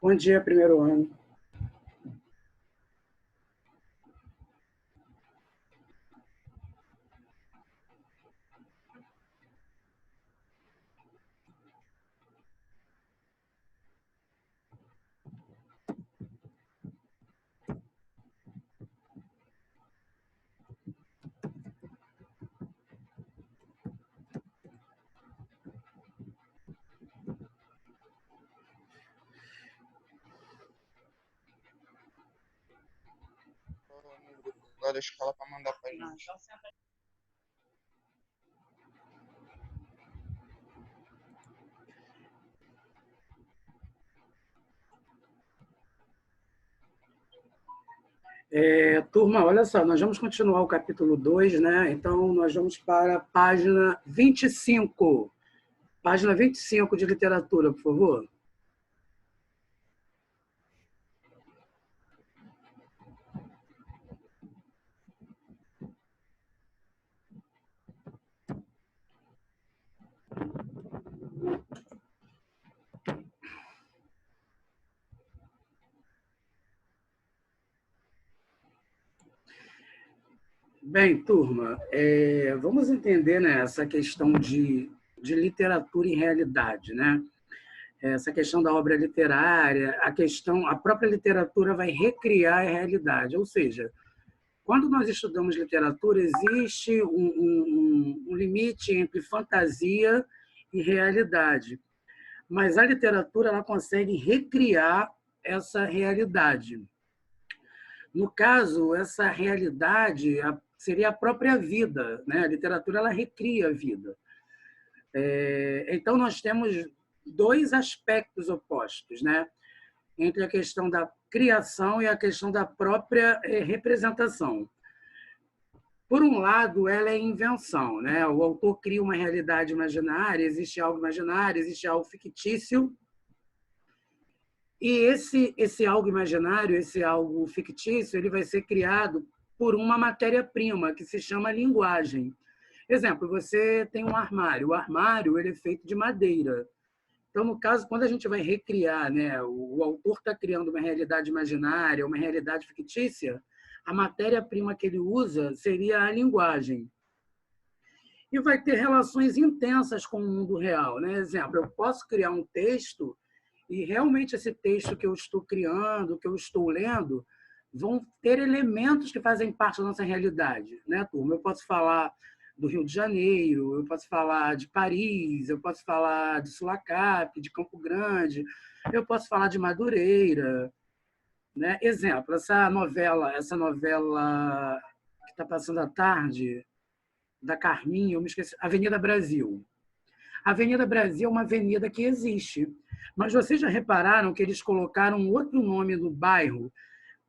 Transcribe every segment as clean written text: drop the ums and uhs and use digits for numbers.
Bom dia, primeiro ano. No grupo lá da escola para mandar para gente. Turma, olha só, nós vamos continuar o capítulo 2, né? Então, nós vamos para a página 25. Página 25 de literatura, por favor. Bem, turma, vamos entender, né, essa questão de literatura e realidade, né? Essa questão da obra literária, a própria literatura vai recriar a realidade, ou seja, quando nós estudamos literatura, existe um limite entre fantasia e realidade, mas a literatura ela consegue recriar essa realidade. No caso, essa realidade seria a própria vida, né? A literatura ela recria a vida. Então, nós temos dois aspectos opostos, né? Entre a questão da criação e a questão da própria representação. Por um lado, ela é invenção, né? O autor cria uma realidade imaginária, existe algo imaginário, existe algo fictício, e esse algo imaginário, esse algo fictício, ele vai ser criado por uma matéria-prima que se chama linguagem. Exemplo, você tem um armário. O armário ele é feito de madeira. Então, no caso, quando a gente vai recriar, né, o autor está criando uma realidade imaginária, uma realidade fictícia, a matéria-prima que ele usa seria a linguagem. E vai ter relações intensas com o mundo real, né? Exemplo, eu posso criar um texto e realmente esse texto que eu estou criando, que eu estou lendo, vão ter elementos que fazem parte da nossa realidade, né, turma? Eu posso falar do Rio de Janeiro, eu posso falar de Paris, eu posso falar de Sulacap, de Campo Grande, eu posso falar de Madureira, né? Exemplo, essa novela que está passando à tarde, da Carminha, eu me esqueci, Avenida Brasil. A Avenida Brasil é uma avenida que existe. Mas vocês já repararam que eles colocaram outro nome no bairro?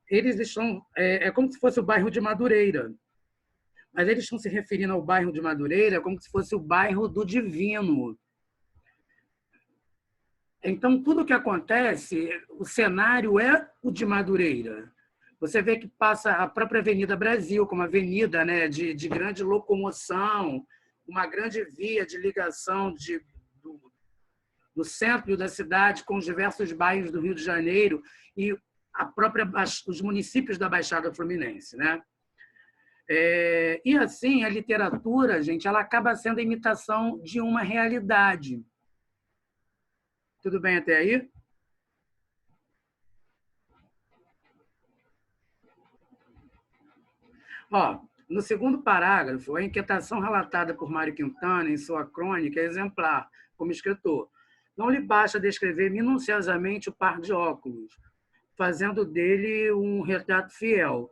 Eles estão. Como se fosse o bairro de Madureira. Mas eles estão se referindo ao bairro de Madureira como se fosse o bairro do Divino. Então, tudo o que acontece, o cenário é o de Madureira. Você vê que passa a própria Avenida Brasil, como avenida, né, de grande locomoção, uma grande via de ligação do centro da cidade com os diversos bairros do Rio de Janeiro e os municípios da Baixada Fluminense, né? E assim, a literatura, gente, ela acaba sendo a imitação de uma realidade. Tudo bem até aí? Ó, no segundo parágrafo, a inquietação relatada por Mário Quintana em sua crônica é exemplar, como escritor. Não lhe basta descrever minuciosamente o par de óculos, fazendo dele um retrato fiel,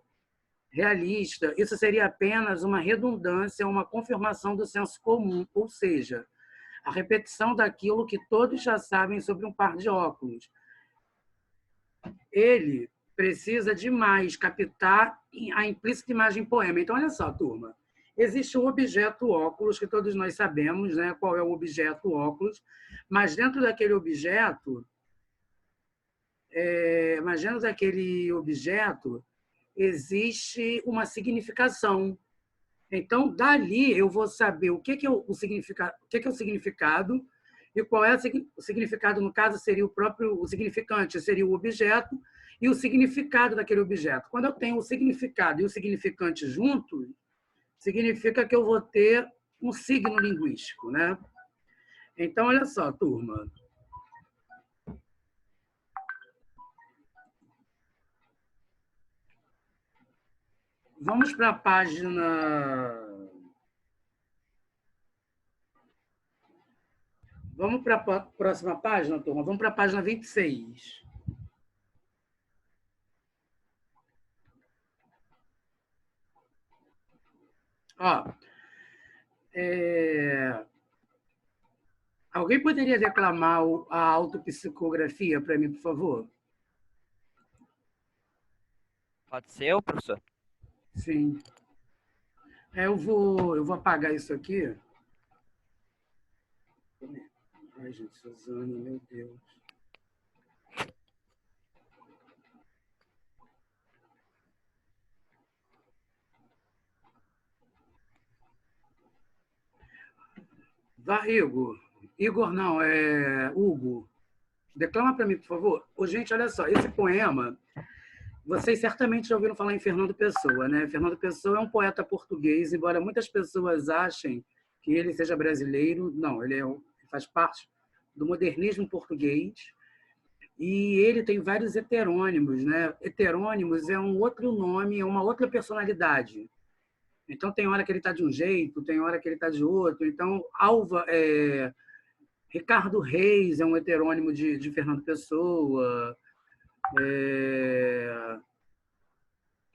realista. Isso seria apenas uma redundância, uma confirmação do senso comum, ou seja, a repetição daquilo que todos já sabem sobre um par de óculos. Ele precisa demais captar a implícita imagem poema. Então, olha só, turma. Existe o objeto óculos, que todos nós sabemos, né, qual é o objeto óculos, mas dentro daquele objeto, existe uma significação. Então, dali eu vou saber o que é o significado E qual é o significado? No caso, seria o significante, seria o objeto, e o significado daquele objeto. Quando eu tenho o significado e o significante juntos, significa que eu vou ter um signo linguístico, né? Então, olha só, turma. Vamos para a página... Vamos para a próxima página, turma? Vamos para a página 26. Ó, alguém poderia declamar a autopsicografia para mim, por favor? Pode ser, ô, professor? Sim. Eu vou apagar isso aqui. Ai, gente, Suzana, meu Deus. Vai, Igor. Igor não, é Hugo. Declama para mim, por favor. Ô, gente, olha só, esse poema, vocês certamente já ouviram falar em Fernando Pessoa, né? Fernando Pessoa é um poeta português, embora muitas pessoas achem que ele seja brasileiro, não, ele faz parte do modernismo português, e ele tem vários heterônimos, né? Heterônimos é um outro nome, é uma outra personalidade. Então, tem hora que ele está de um jeito, tem hora que ele está de outro. Então, Ricardo Reis é um heterônimo de Fernando Pessoa.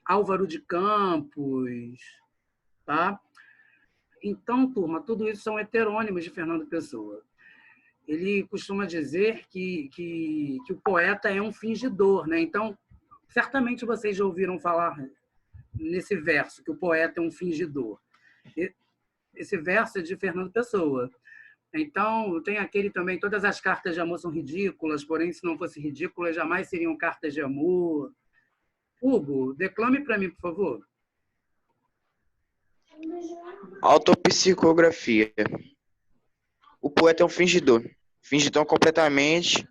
Álvaro de Campos. Tá? Então, turma, tudo isso são heterônimos de Fernando Pessoa. Ele costuma dizer que o poeta é um fingidor, né? Então, certamente vocês já ouviram falar nesse verso, que o poeta é um fingidor. Esse verso é de Fernando Pessoa. Então, tem aquele também, todas as cartas de amor são ridículas, porém, se não fossem ridículas, jamais seriam cartas de amor. Hugo, declame para mim, por favor. Autopsicografia. O poeta é um fingidor. Finge tão completamente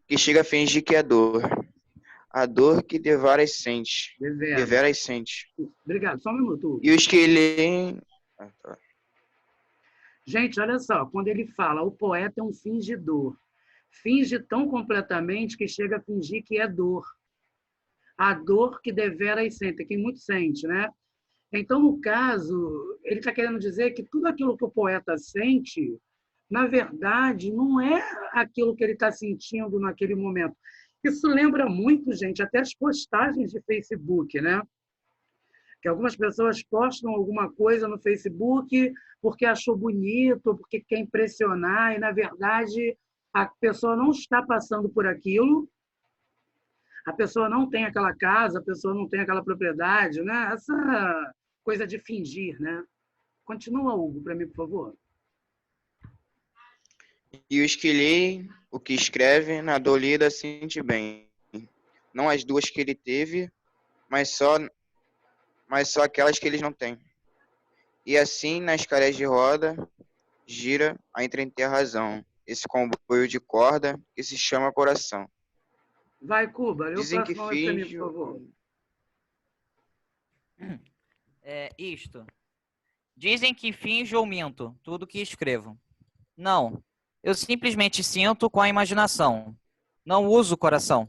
que chega a fingir que é dor. A dor que deveras sente. Deveras sente. Obrigado, só um minuto. E os que ele... Gente, olha só, quando ele fala, o poeta é um fingidor. Finge tão completamente que chega a fingir que é dor. A dor que deveras sente, que muito sente, né? Então, no caso, ele está querendo dizer que tudo aquilo que o poeta sente, na verdade, não é aquilo que ele está sentindo naquele momento. Isso lembra muito, gente, até as postagens de Facebook, né? Que algumas pessoas postam alguma coisa no Facebook porque achou bonito, porque quer impressionar, e, na verdade, a pessoa não está passando por aquilo, a pessoa não tem aquela casa, a pessoa não tem aquela propriedade, né? Essa coisa de fingir, né? Continua, Hugo, para mim, por favor. E os que leem, o que escreve, na dor lida sente bem. Não as duas que ele teve, mas só aquelas que eles não têm. E assim, nas carés de roda, gira a entreter a razão. Esse comboio de corda que se chama coração. Vai, Cuba, lê o Dizem que próximo para mim, finge... por favor. Isto. Dizem que finjo ou minto tudo que escrevo. Não, eu simplesmente sinto com a imaginação. Não uso o coração.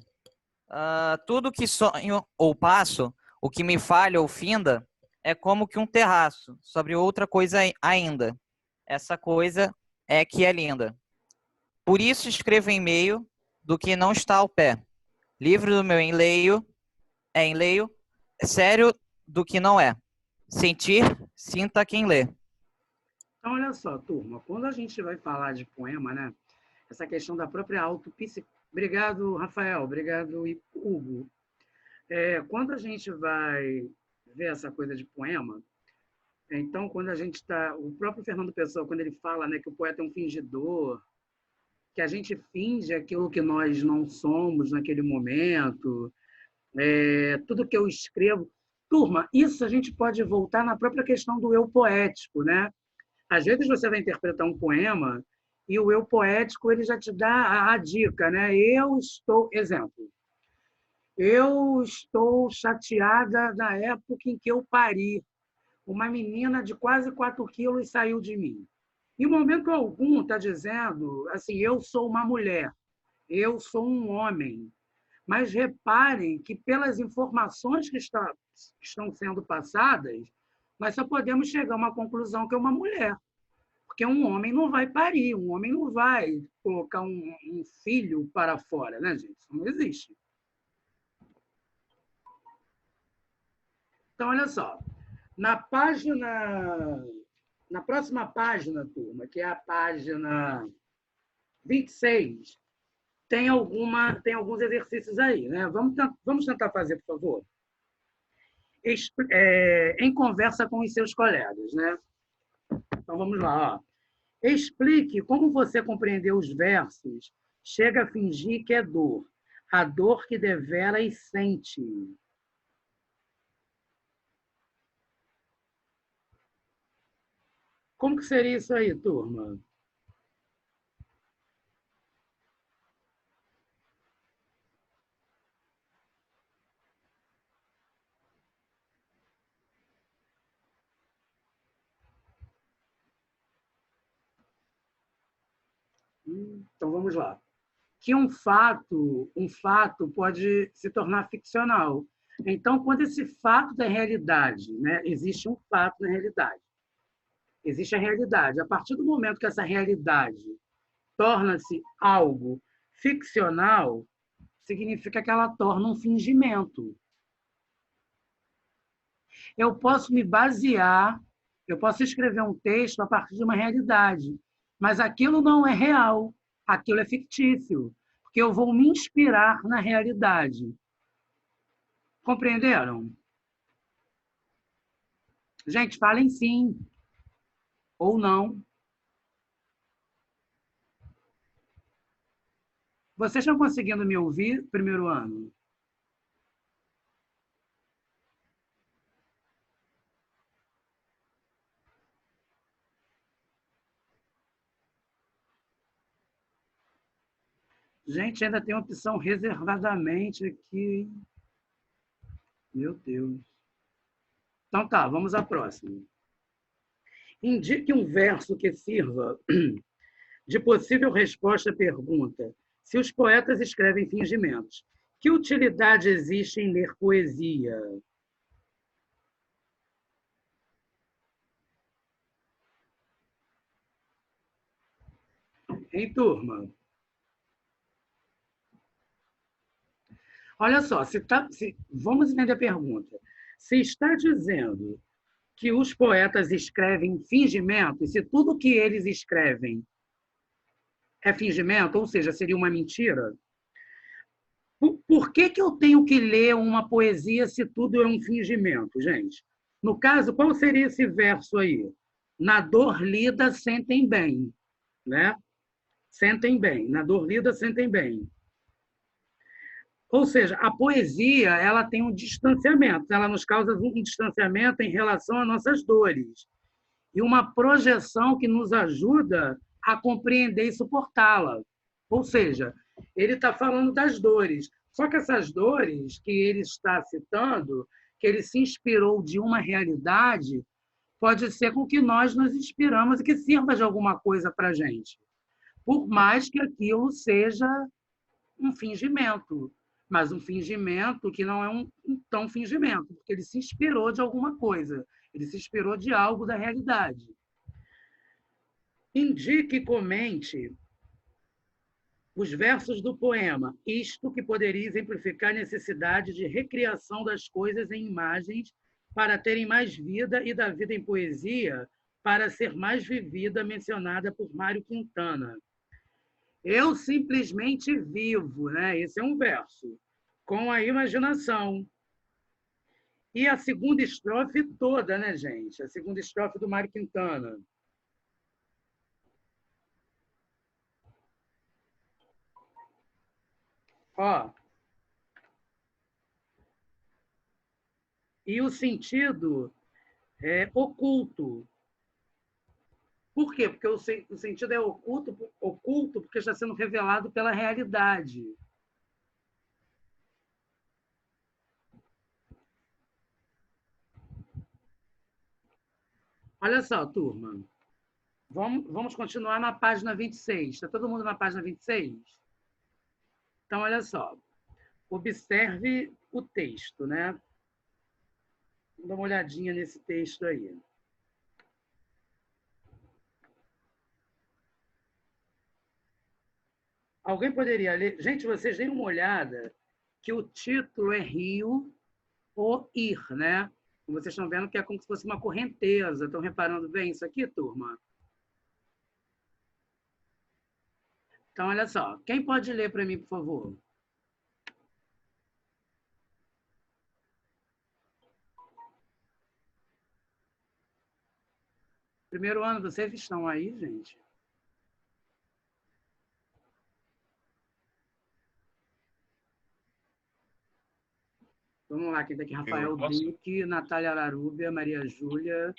Tudo que sonho ou passo, o que me falha ou finda, é como que um terraço sobre outra coisa ainda. Essa coisa é que é linda. Por isso escrevo em meio do que não está ao pé. Livre do meu enleio, é sério do que não é. Sentir, sinta quem lê. Então, olha só, turma, quando a gente vai falar de poema, né? Essa questão da própria autopsicografia. Obrigado, Rafael. Obrigado, Hugo. Quando a gente vai ver essa coisa de poema, então, quando a gente está... O próprio Fernando Pessoa, quando ele fala, né, que o poeta é um fingidor, que a gente finge aquilo que nós não somos naquele momento, tudo que eu escrevo... Turma, isso a gente pode voltar na própria questão do eu poético, né? Às vezes você vai interpretar um poema E o eu poético ele já te dá a dica, né? Exemplo, eu estou chateada da época em que eu pari. Uma menina de quase 4 quilos saiu de mim. Em momento algum está dizendo assim, eu sou uma mulher, eu sou um homem. Mas reparem que, pelas informações que estão sendo passadas, nós só podemos chegar a uma conclusão que é uma mulher. Porque um homem não vai parir, um homem não vai colocar um filho para fora, né, gente? Isso não existe. Então, olha só. Na próxima página, turma, que é a página 26, tem alguns exercícios aí, né? Vamos tentar fazer, por favor? Em conversa com os seus colegas, né? Então, vamos lá. Ó. Explique como você compreendeu os versos. Chega a fingir que é dor. A dor que deveras sente. Como que seria isso aí, turma? Então, vamos lá. Que um fato pode se tornar ficcional. Então, quando esse fato da realidade, né, existe um fato na realidade, existe a realidade. A partir do momento que essa realidade torna-se algo ficcional, significa que ela torna um fingimento. Eu posso me basear, eu posso escrever um texto a partir de uma realidade, mas aquilo não é real, aquilo é fictício, porque eu vou me inspirar na realidade. Compreenderam? Gente, falem sim ou não. Vocês estão conseguindo me ouvir, primeiro ano? Gente, ainda tem opção reservadamente aqui. Meu Deus. Então tá, vamos à próxima. Indique um verso que sirva de possível resposta à pergunta: se os poetas escrevem fingimentos, que utilidade existe em ler poesia? Hein, turma? Olha só, vamos entender a pergunta. Se está dizendo que os poetas escrevem fingimento, e se tudo que eles escrevem é fingimento, ou seja, seria uma mentira, por que eu tenho que ler uma poesia se tudo é um fingimento, gente? No caso, qual seria esse verso aí? Na dor lida, sentem bem. Né? Sentem bem. Na dor lida, sentem bem. Ou seja, a poesia ela tem um distanciamento, ela nos causa um distanciamento em relação às nossas dores e uma projeção que nos ajuda a compreender e suportá-la. Ou seja, ele está falando das dores. Só que essas dores que ele está citando, que ele se inspirou de uma realidade, pode ser com que nós nos inspiramos e que sirva de alguma coisa para a gente. Por mais que aquilo seja um fingimento, mas um fingimento que não é um tão fingimento, porque ele se inspirou de alguma coisa, ele se inspirou de algo da realidade. Indique e comente os versos do poema, isto que poderia exemplificar a necessidade de recriação das coisas em imagens para terem mais vida e da vida em poesia para ser mais vivida, mencionada por Mário Quintana. Eu simplesmente vivo, né? Esse é um verso, com a imaginação. E a segunda estrofe toda, né, gente? A segunda estrofe do Mário Quintana. Ó. E o sentido é oculto. Por quê? Porque o sentido é oculto porque está sendo revelado pela realidade. Olha só, turma. Vamos continuar na página 26. Está todo mundo na página 26? Então, olha só. Observe o texto, né? Vamos dar uma olhadinha nesse texto aí. Alguém poderia ler? Gente, vocês deem uma olhada que o título é Rio ou Ir, né? Vocês estão vendo que é como se fosse uma correnteza. Estão reparando bem isso aqui, turma? Então, olha só. Quem pode ler para mim, por favor? Primeiro ano, vocês estão aí, gente? Vamos lá, quem está aqui? Rafael Duque, Natália Ararúbia, Maria Júlia,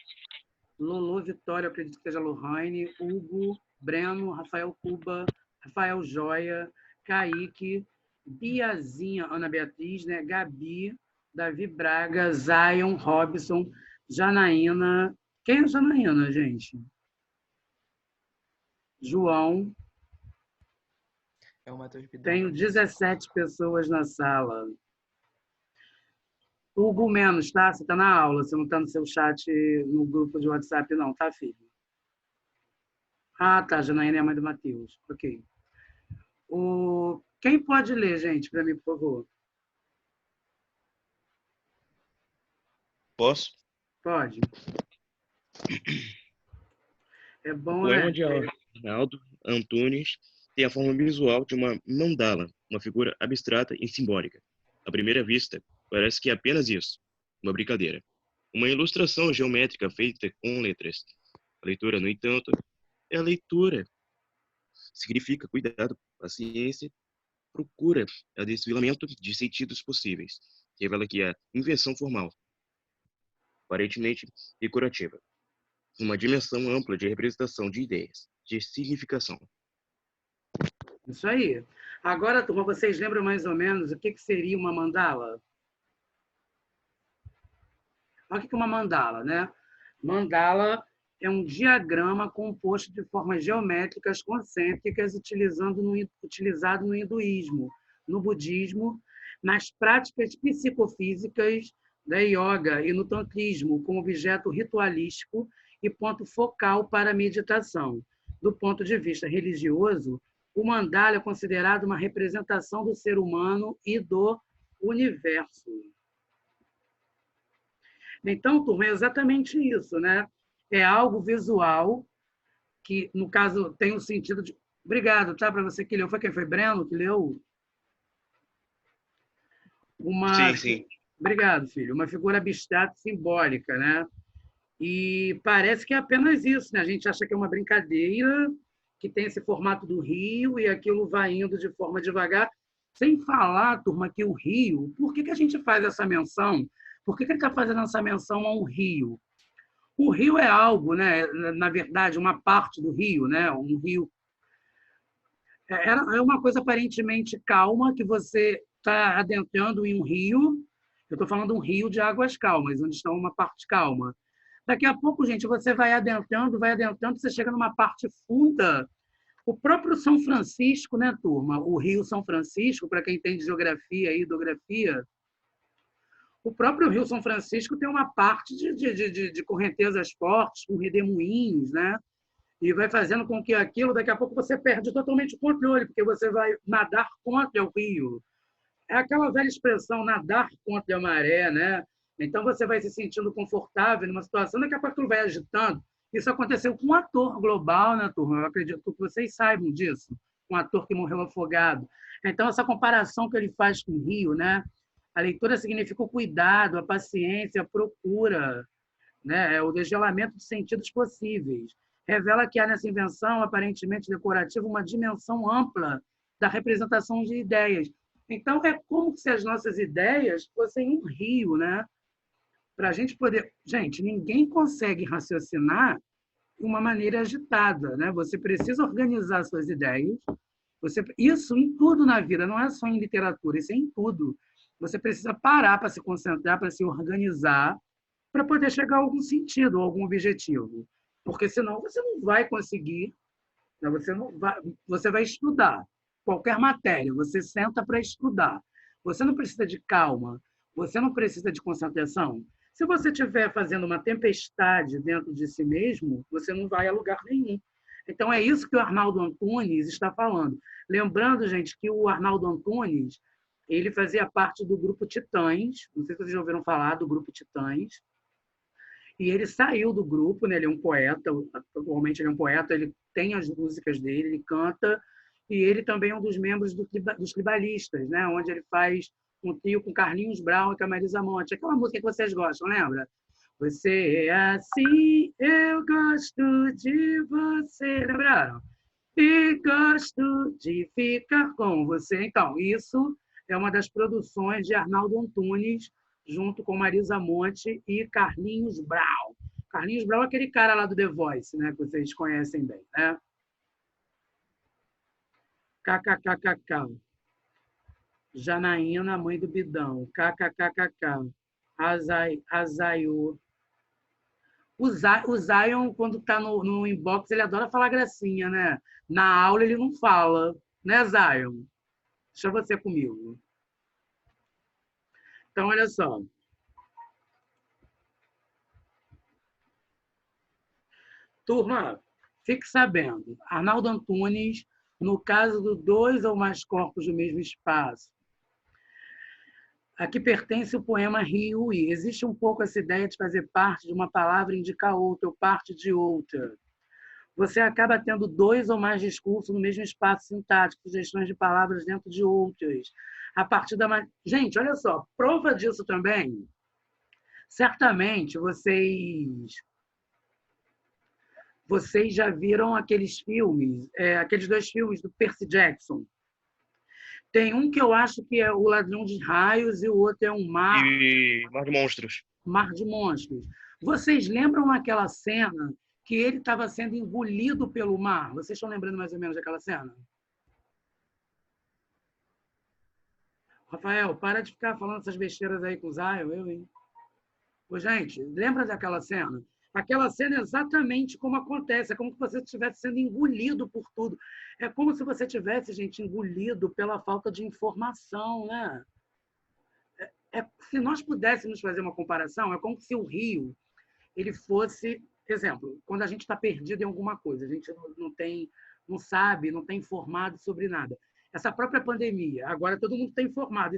Lolo Vitória, eu acredito que seja Lohane, Hugo, Breno, Rafael Cuba, Rafael Joia, Kaique, Biazinha, Ana Beatriz, né? Gabi, Davi Braga, Zion, Robson, Janaína. Quem é Janaína, gente? João. É o Matheus Bidon. Tenho 17 pessoas na sala. Hugo menos, tá? Você está na aula, você não está no seu chat no grupo de WhatsApp, não, tá, filho? Ah, tá, Janaína é a mãe do Matheus. Ok. Quem pode ler, gente, para mim, por favor? Posso? Pode. É O bom, poema né? de Arnaldo Antunes tem a forma visual de uma mandala, uma figura abstrata e simbólica. À primeira vista, parece que é apenas isso, uma brincadeira. Uma ilustração geométrica feita com letras. A leitura, no entanto, é a leitura. Significa cuidado, paciência, procura, é o desfilamento de sentidos possíveis. Revela que a invenção formal, aparentemente decorativa, uma dimensão ampla de representação de ideias, de significação. Isso aí. Agora, turma, vocês lembram mais ou menos o que seria uma mandala? Olha o que é uma mandala, né? Mandala é um diagrama composto de formas geométricas concêntricas utilizado no hinduísmo, no budismo, nas práticas psicofísicas da yoga e no tantrismo, como objeto ritualístico e ponto focal para a meditação. Do ponto de vista religioso, o mandala é considerado uma representação do ser humano e do universo. Então, turma, é exatamente isso, né? É algo visual que, no caso, tem o sentido de... Obrigado, tá? Para você que leu. Foi quem? Foi Breno que leu? Sim. Obrigado, filho. Uma figura abstrata e simbólica, né? E parece que é apenas isso, né? A gente acha que é uma brincadeira, que tem esse formato do rio e aquilo vai indo de forma devagar, sem falar, turma, que o rio... Por que a gente faz essa menção? Por que ele está fazendo essa menção a um rio? O rio é algo, né? Na verdade, uma parte do rio, né? Um rio é uma coisa aparentemente calma que você está adentrando em um rio. Eu estou falando de um rio de águas calmas, onde está uma parte calma. Daqui a pouco, gente, você vai adentrando, você chega numa parte funda. O próprio São Francisco, né, turma? O Rio São Francisco, para quem tem de geografia e hidrografia, o próprio Rio São Francisco tem uma parte de correntezas fortes, com redemoinhos, né? E vai fazendo com que aquilo, daqui a pouco, você perde totalmente o controle, porque você vai nadar contra o rio. É aquela velha expressão, nadar contra a maré, né? Então, você vai se sentindo confortável numa situação, daqui a pouco aquilo vai agitando. Isso aconteceu com um ator global, né, turma? Eu acredito que vocês saibam disso. Um ator que morreu afogado. Então, essa comparação que ele faz com o rio, né? A leitura significa o cuidado, a paciência, a procura, né? É o desgelamento de sentidos possíveis. Revela que há nessa invenção, aparentemente decorativa, uma dimensão ampla da representação de ideias. Então, é como se as nossas ideias fossem um rio, né? Para a gente poder... Gente, ninguém consegue raciocinar uma maneira agitada, né? Você precisa organizar suas ideias. Isso em tudo na vida, não é só em literatura, isso é em tudo. Você precisa parar para se concentrar, para se organizar, para poder chegar a algum sentido, a algum objetivo. Porque senão você não vai conseguir, né? Você vai estudar qualquer matéria, você senta para estudar. Você não precisa de calma, você não precisa de concentração. Se você estiver fazendo uma tempestade dentro de si mesmo, você não vai a lugar nenhum. Então, é isso que o Arnaldo Antunes está falando. Lembrando, gente, que o Arnaldo Antunes ele fazia parte do grupo Titãs, não sei se vocês já ouviram falar do grupo Titãs, e ele saiu do grupo, né? Ele é um poeta, atualmente ele é um poeta, ele tem as músicas dele, ele canta, e ele também é um dos membros dos Tribalistas, né? Onde ele faz um trio com Carlinhos Brown e com a Marisa Monte. Aquela música que vocês gostam, lembra? Você é assim, eu gosto de você. Lembraram? E gosto de ficar com você. Então, isso é uma das produções de Arnaldo Antunes, junto com Marisa Monte e Carlinhos Brown. Carlinhos Brown é aquele cara lá do The Voice, né? Que vocês conhecem bem, né? KKKKK. Janaína, mãe do Bidão. KKKKK. Azayu. O Zion, quando está no inbox, ele adora falar gracinha, né? Na aula ele não fala, né, Zion? Deixa você comigo. Então, olha só. Turma, fique sabendo, Arnaldo Antunes, no caso do 2 ou mais corpos do mesmo espaço, a que pertence o poema Rio e existe um pouco essa ideia de fazer parte de uma palavra indicar outra, ou parte de outra. Você acaba tendo 2 ou mais discursos no mesmo espaço sintático, sugestões de palavras dentro de outras. A partir da... Gente, olha só, prova disso também. Certamente vocês já viram aqueles filmes, aqueles 2 filmes do Percy Jackson. Tem um que eu acho que é O Ladrão de Raios e o outro é um Mar... E Mar de Monstros. Mar de Monstros. Vocês lembram aquela cena que ele estava sendo engolido pelo mar? Vocês estão lembrando mais ou menos daquela cena? Rafael, para de ficar falando essas besteiras aí com o Zion, hein? Ô, gente, lembra daquela cena? Aquela cena é exatamente como acontece, é como se você estivesse sendo engolido por tudo. É como se você tivesse, gente, engolido pela falta de informação, né? Se nós pudéssemos fazer uma comparação, é como se o rio ele fosse, exemplo, quando a gente está perdido em alguma coisa, a gente não sabe, não está informado sobre nada. Essa própria pandemia, agora todo mundo está informado.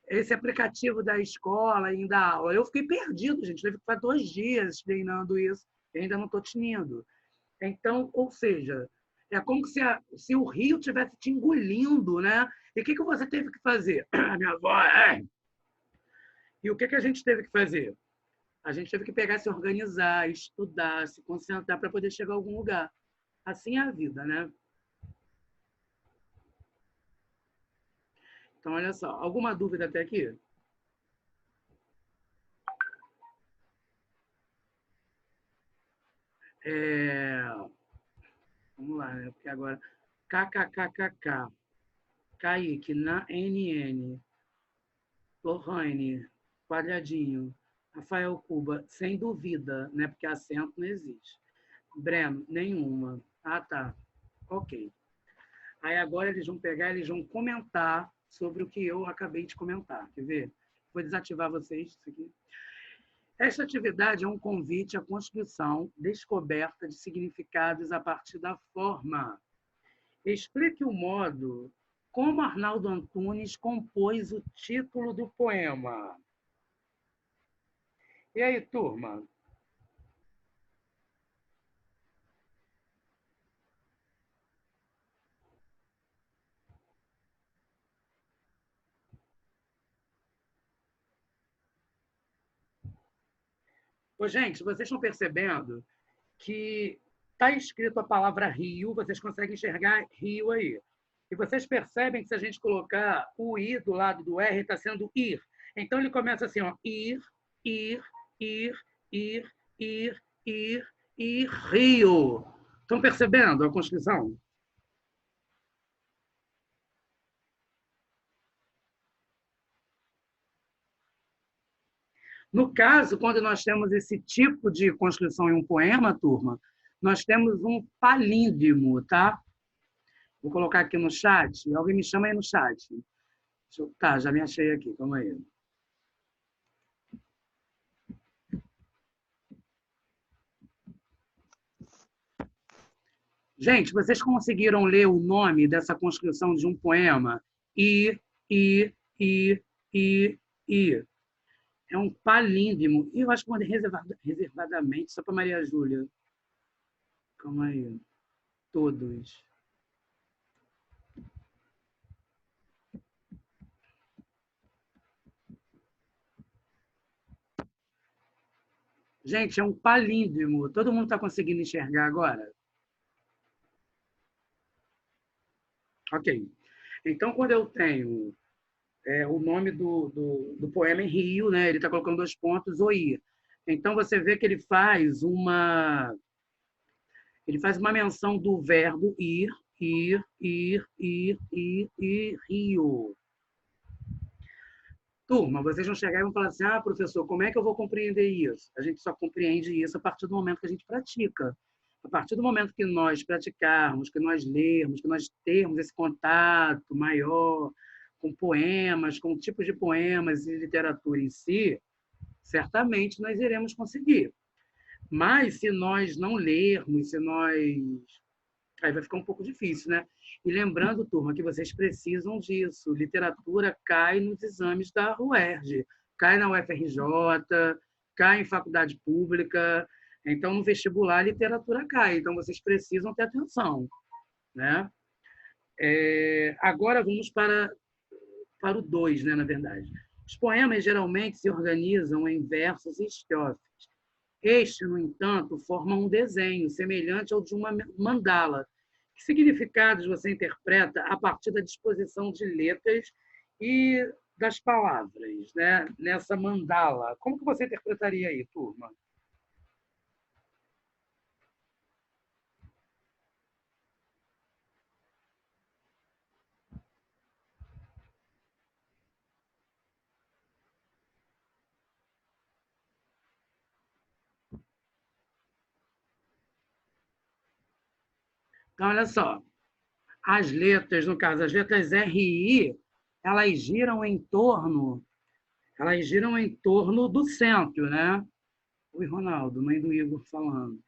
Esse aplicativo da escola e da aula. Eu fiquei perdido, gente. Teve que ficar 2 dias treinando isso. E ainda não estou tinindo. Então, ou seja, é como se o rio estivesse te engolindo, né? E o que você teve que fazer? A minha avó... E o que a gente teve que fazer? A gente teve que pegar, se organizar, estudar, se concentrar para poder chegar a algum lugar. Assim é a vida, né? Então, olha só. Alguma dúvida até aqui? Vamos lá, né? Porque agora... KKKKK. Kaique, na NN. Lohane, quadradinho. Rafael Cuba, sem dúvida, né? Porque acento não existe. Breno, nenhuma. Ah, tá. Ok. Aí agora eles vão pegar, eles vão comentar sobre o que eu acabei de comentar. Quer ver? Vou desativar vocês. Isso aqui. Esta atividade é um convite à construção, descoberta de significados a partir da forma. Explique o modo como Arnaldo Antunes compôs o título do poema. E aí, turma? Ô, gente, vocês estão percebendo que está escrito a palavra rio, vocês conseguem enxergar rio aí. E vocês percebem que se a gente colocar o i do lado do r, está sendo ir. Então, ele começa assim, ó, ir, ir, ir, ir, ir, ir, e rio. Estão percebendo a construção? No caso, quando nós temos esse tipo de construção em um poema, turma, nós temos um palíndromo, tá? Vou colocar aqui no chat. Alguém me chama aí no chat. Tá, já me achei aqui. Calma aí. Gente, vocês conseguiram ler o nome dessa construção de um poema? I, I, I, I, I. É um palíndromo. E eu acho que mandei reservadamente, só para Maria Júlia. Calma aí. Todos. Gente, é um palíndromo. Todo mundo está conseguindo enxergar agora? Ok. Então, quando eu tenho o nome do poema em Rio, né? Ele está colocando 2 pontos, o I. Então, você vê que ele faz uma menção do verbo ir, Rio. Turma, vocês vão chegar e vão falar assim, professor, como é que eu vou compreender isso? A gente só compreende isso a partir do momento que a gente pratica. A partir do momento que nós praticarmos, que nós lermos, que nós termos esse contato maior com poemas, com tipos de poemas e literatura em si, certamente nós iremos conseguir. Mas se nós não lermos, aí vai ficar um pouco difícil, né? E lembrando, turma, que vocês precisam disso. Literatura cai nos exames da UERJ, cai na UFRJ, cai em faculdade pública. Então, no vestibular, a literatura cai. Então, vocês precisam ter atenção, né? Agora, vamos para o 2, né, na verdade. Os poemas, geralmente, se organizam em versos e estrofes. Este, no entanto, forma um desenho semelhante ao de uma mandala. Que significados você interpreta a partir da disposição de letras e das palavras, né? Nessa mandala? Como que você interpretaria aí, turma? Então, olha só. As letras, no caso, as letras R e I, elas giram em torno do centro, né? Oi, Ronaldo, mãe do Igor falando.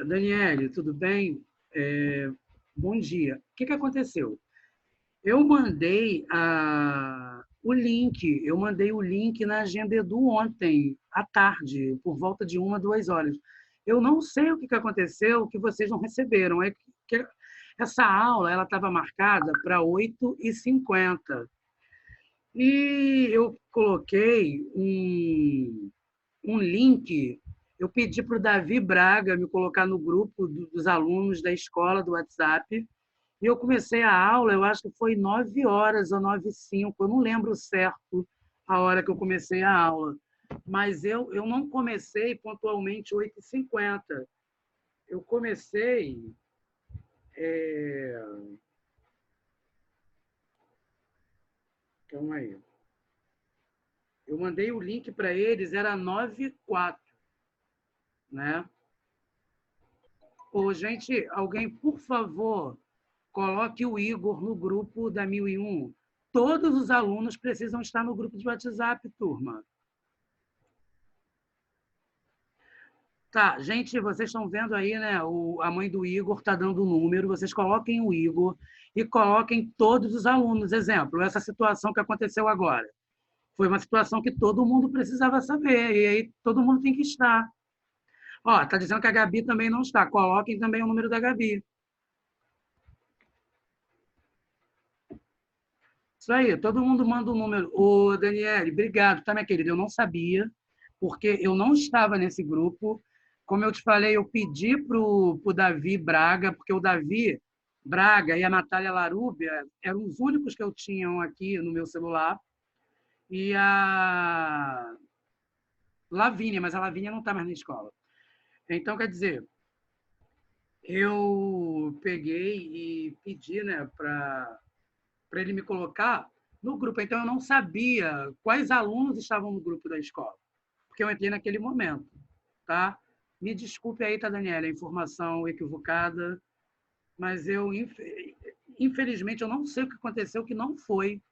Daniele, tudo bem? Bom dia. O que aconteceu? Eu mandei o link na Agenda Edu ontem, à tarde, por volta de 1, 2 horas. Eu não sei o que aconteceu, que vocês não receberam. Essa aula ela estava marcada para 8h50. E eu coloquei um link. Eu pedi para o Davi Braga me colocar no grupo dos alunos da escola do WhatsApp. E eu comecei a aula, eu acho que foi 9 horas ou 9h05, eu não lembro certo a hora que eu comecei a aula. Mas eu não comecei pontualmente 8h50. Eu comecei... Calma aí. Eu mandei o link para eles, era 9h04. Né? Gente, alguém, por favor, coloque o Igor no grupo da 1001. Todos os alunos precisam estar no grupo de WhatsApp, turma. Tá, gente, vocês estão vendo aí, né? A mãe do Igor está dando o número. Vocês coloquem o Igor e coloquem todos os alunos. Exemplo, essa situação que aconteceu agora. Foi uma situação que todo mundo precisava saber. E aí todo mundo tem que estar. Está dizendo que a Gabi também não está. Coloquem também o número da Gabi. Isso aí, todo mundo manda um número. Ô, Daniele, obrigado, tá, minha querida? Eu não sabia, porque eu não estava nesse grupo. Como eu te falei, eu pedi para o Davi Braga, porque o Davi Braga e a Natália Larúbia eram os únicos que eu tinha aqui no meu celular. E a Lavínia, mas a Lavínia não está mais na escola. Então, quer dizer, eu peguei e pedi, né, para ele me colocar no grupo. Então, eu não sabia quais alunos estavam no grupo da escola, porque eu entrei naquele momento, tá? Me desculpe aí, tá, Daniela, a informação equivocada, mas eu, infelizmente, eu não sei o que aconteceu, que não foi,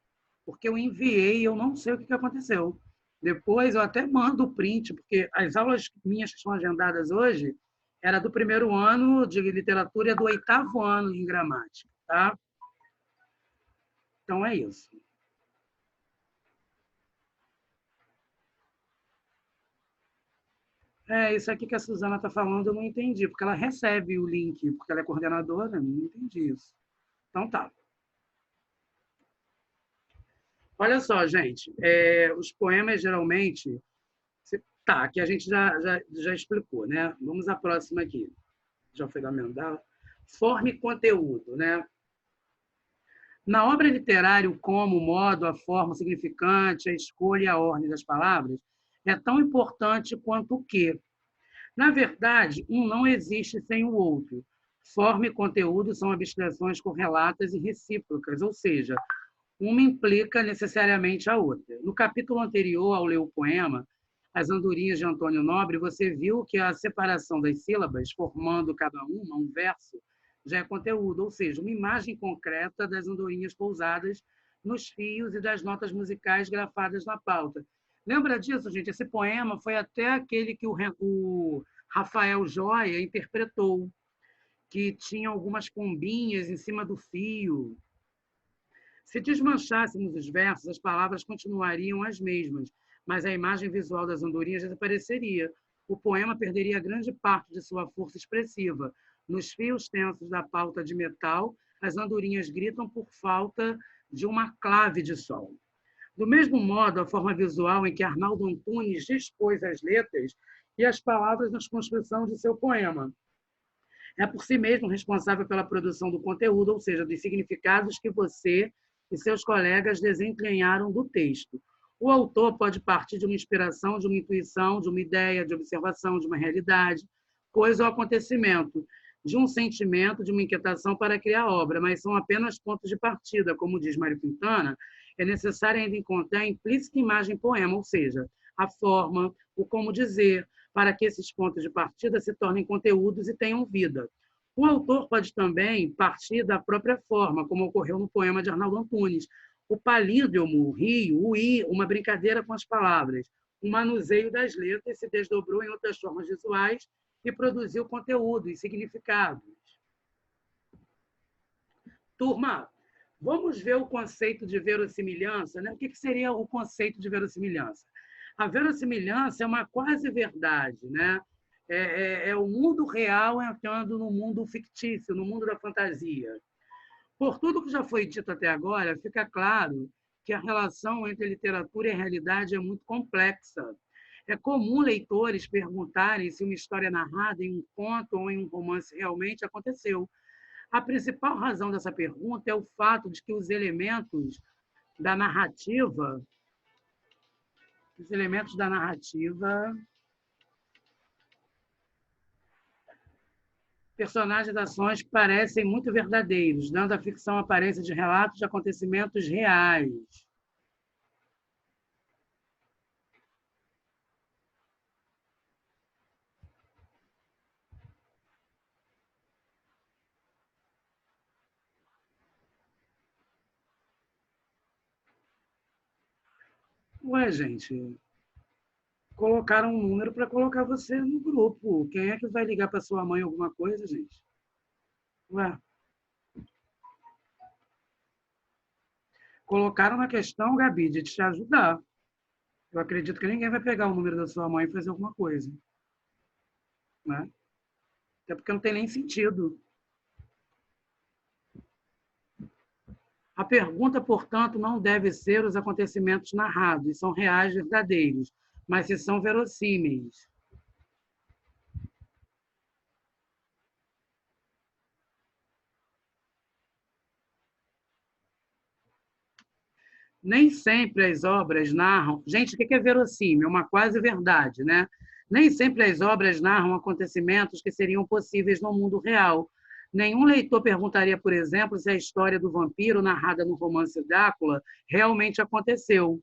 porque eu enviei e eu não sei o que aconteceu. Depois eu até mando o print, porque as aulas minhas que estão agendadas hoje era do primeiro ano de literatura e do oitavo ano em gramática, tá? Então é isso. Isso aqui que a Suzana está falando eu não entendi, porque ela recebe o link, porque ela é coordenadora, não entendi isso. Então tá. Olha só, gente, os poemas geralmente... Tá, aqui a gente já explicou, né? Vamos à próxima aqui. Já foi da Mendal. Forma e conteúdo, né? Na obra literária, o como, o modo, a forma, o significante, a escolha e a ordem das palavras é tão importante quanto o que. Na verdade, um não existe sem o outro. Forma e conteúdo são abstrações correlatas e recíprocas, ou seja, uma implica necessariamente a outra. No capítulo anterior ao ler o poema, As Andorinhas de Antônio Nobre, você viu que a separação das sílabas, formando cada uma um verso, já é conteúdo, ou seja, uma imagem concreta das andorinhas pousadas nos fios e das notas musicais grafadas na pauta. Lembra disso, gente? Esse poema foi até aquele que o Rafael Joia interpretou, que tinha algumas pombinhas em cima do fio. Se desmanchássemos os versos, as palavras continuariam as mesmas, mas a imagem visual das andorinhas desapareceria. O poema perderia grande parte de sua força expressiva. Nos fios tensos da pauta de metal, as andorinhas gritam por falta de uma clave de sol. Do mesmo modo, a forma visual em que Arnaldo Antunes dispôs as letras e as palavras na construção de seu poema é por si mesmo responsável pela produção do conteúdo, ou seja, dos significados que você e seus colegas desempenharam do texto. O autor pode partir de uma inspiração, de uma intuição, de uma ideia, de observação, de uma realidade, coisa ou acontecimento, de um sentimento, de uma inquietação para criar a obra, mas são apenas pontos de partida, como diz Mário Quintana, é necessário ainda encontrar a implícita imagem poema, ou seja, a forma, o como dizer, para que esses pontos de partida se tornem conteúdos e tenham vida. O autor pode também partir da própria forma, como ocorreu no poema de Arnaldo Antunes. O palíndromo, o rio, o i, uma brincadeira com as palavras. O manuseio das letras se desdobrou em outras formas visuais e produziu conteúdo e significados. Turma, vamos ver o conceito de verossimilhança, né? O que seria o conceito de verossimilhança? A verossimilhança é uma quase verdade, né? É o mundo real entrando no mundo fictício, no mundo da fantasia. Por tudo que já foi dito até agora, fica claro que a relação entre literatura e realidade é muito complexa. É comum leitores perguntarem se uma história narrada em um conto ou em um romance realmente aconteceu. A principal razão dessa pergunta é o fato de que os elementos da narrativa personagens e ações que parecem muito verdadeiros, dando à ficção a aparência de relatos de acontecimentos reais. Ué, gente, colocaram um número para colocar você no grupo. Quem é que vai ligar para sua mãe alguma coisa, gente? Ué. Colocaram na questão, Gabi, de te ajudar. Eu acredito que ninguém vai pegar o número da sua mãe e fazer alguma coisa. Né? Até porque não tem nem sentido. A pergunta, portanto, não deve ser os acontecimentos narrados, são reais, verdadeiros, mas se são verossímeis. Nem sempre as obras narram... Gente, o que é verossímil? É uma quase verdade, né? Nem sempre as obras narram acontecimentos que seriam possíveis no mundo real. Nenhum leitor perguntaria, por exemplo, se a história do vampiro narrada no romance Drácula realmente aconteceu.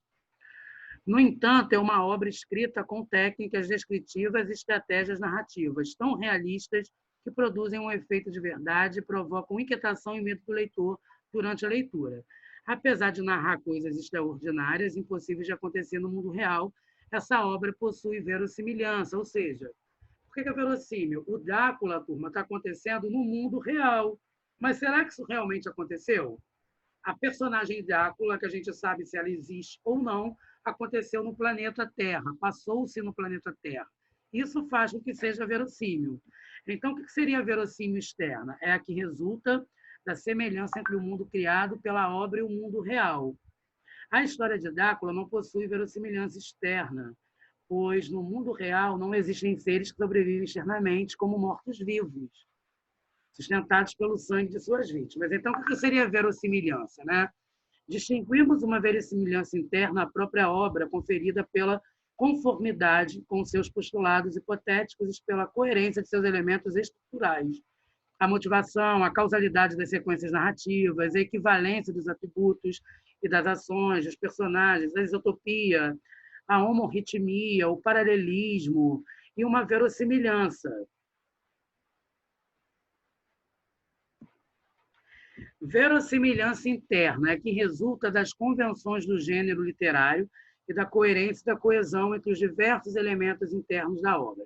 No entanto, é uma obra escrita com técnicas descritivas e estratégias narrativas tão realistas que produzem um efeito de verdade e provocam inquietação e medo do leitor durante a leitura. Apesar de narrar coisas extraordinárias, impossíveis de acontecer no mundo real, essa obra possui verossimilhança, ou seja, por que é verossímil? O Drácula, turma, está acontecendo no mundo real. Mas será que isso realmente aconteceu? A personagem Drácula, que a gente sabe se ela existe ou não, aconteceu no planeta Terra, passou-se no planeta Terra. Isso faz com que seja verossímil. Então, o que seria a verossímil externa? É a que resulta da semelhança entre o mundo criado pela obra e o mundo real. A história de Drácula não possui verossimilhança externa, pois no mundo real não existem seres que sobrevivem externamente como mortos-vivos, sustentados pelo sangue de suas vítimas. Então, o que seria a verossimilhança, né? Distinguimos uma verossimilhança interna à própria obra, conferida pela conformidade com seus postulados hipotéticos e pela coerência de seus elementos estruturais. A motivação, a causalidade das sequências narrativas, a equivalência dos atributos e das ações, dos personagens, a isotopia, a homorritmia, o paralelismo e uma verossimilhança. Verossimilhança interna é que resulta das convenções do gênero literário e da coerência e da coesão entre os diversos elementos internos da obra.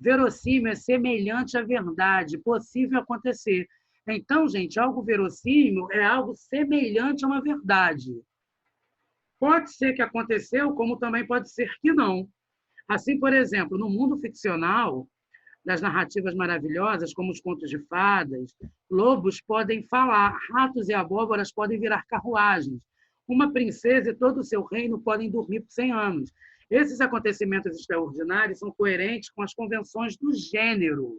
Verossímil é semelhante à verdade, possível acontecer. Então, gente, algo verossímil é algo semelhante a uma verdade. Pode ser que aconteceu, como também pode ser que não. Assim, por exemplo, no mundo ficcional, das narrativas maravilhosas, como os contos de fadas, lobos podem falar, ratos e abóboras podem virar carruagens. Uma princesa e todo o seu reino podem dormir por 100 anos. Esses acontecimentos extraordinários são coerentes com as convenções do gênero.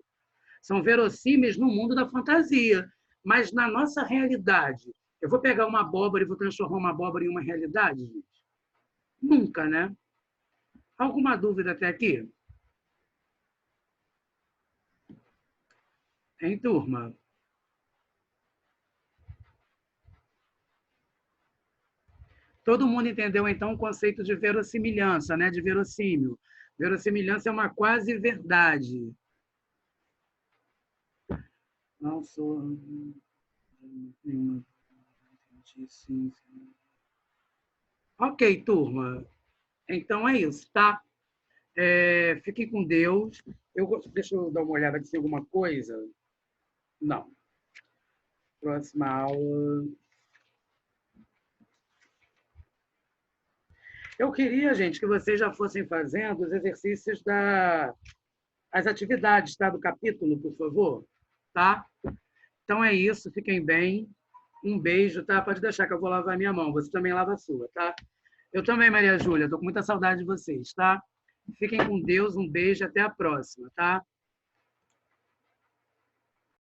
São verossímeis no mundo da fantasia, mas na nossa realidade. Eu vou pegar uma abóbora e vou transformar uma abóbora em uma realidade, gente? Nunca, né? Alguma dúvida até aqui? Hein, turma? Todo mundo entendeu, então, o conceito de verossimilhança, né? De verossímil. Verossimilhança é uma quase verdade. Não sou... Ok, turma. Então é isso, tá? Fiquem com Deus. Deixa eu dar uma olhada aqui se tem alguma coisa. Não. Próxima aula. Eu queria, gente, que vocês já fossem fazendo os exercícios as atividades, tá? Do capítulo, por favor. Tá? Então é isso. Fiquem bem. Um beijo, tá? Pode deixar que eu vou lavar minha mão. Você também lava a sua, tá? Eu também, Maria Júlia. Estou com muita saudade de vocês, tá? Fiquem com Deus. Um beijo. Até a próxima, tá?